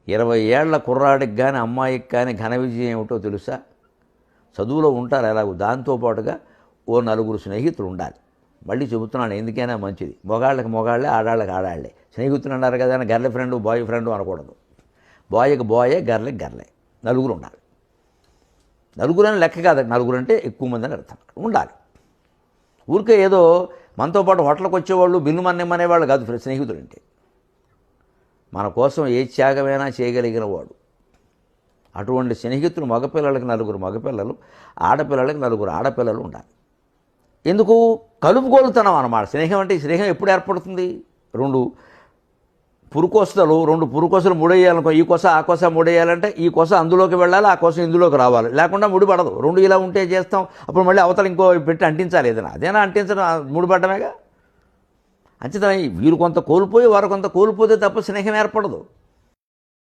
20 ఏళ్ల కుర్రాడికి కానీ అమ్మాయికి కానీ ఘన విజయం ఏమిటో తెలుసా? చదువులో ఉంటారు ఎలాగో, దాంతోపాటుగా ఓ 4 స్నేహితులు ఉండాలి. మళ్ళీ చెబుతున్నాను, ఎందుకైనా మంచిది. మొగాళ్ళకి మొగాళ్ళే, ఆడాళ్ళకి ఆడాళ్లే. స్నేహితులు అన్నారు కదా అని గర్ల్ ఫ్రెండ్ బాయ్ ఫ్రెండ్ అనకూడదు. బాయ్కి బాయే, గర్ల్కి గర్లే, 4 ఉండాలి. 4 అని లెక్క కాదు, 4 అంటే ఎక్కువ మంది అని అర్థం ఉండాలి. ఊరికే ఏదో మనతో పాటు హోటల్కి వచ్చేవాళ్ళు బిల్లు మన్నేమనేవాళ్ళు కాదు స్నేహితులు అంటే. మన కోసం ఏ త్యాగమైనా చేయగలిగిన వాడు. అటువంటి స్నేహితులు మగపిల్లలకి 4 మగపిల్లలు, ఆడపిల్లలకి 4 ఆడపిల్లలు ఉండాలి. ఎందుకు? కలుపుగోలుతనం అన్నమాట. స్నేహం అంటే, స్నేహం ఎప్పుడు ఏర్పడుతుంది? 2 పురుకోసలు, 2 పురుకోసలు ముడేయాలనుకో, ఈ కొస ఆ కొస ముడేయాలంటే ఈ కొస అందులోకి వెళ్ళాలి, ఆ కొస ఇందులోకి రావాలి, లేకుండా ముడిపడదు. 2 ఇలా ఉంటే చేస్తాం, అప్పుడు మళ్ళీ అవతల ఇంకో పెట్టి అంటించాలి. ఏదైనా అదేనా అంటించడం, ముడిపడ్డమేగా. అంచేత వీరు కొంత కోల్పోయి వారు కొంత కోల్పోతే తప్ప స్నేహం ఏర్పడదు.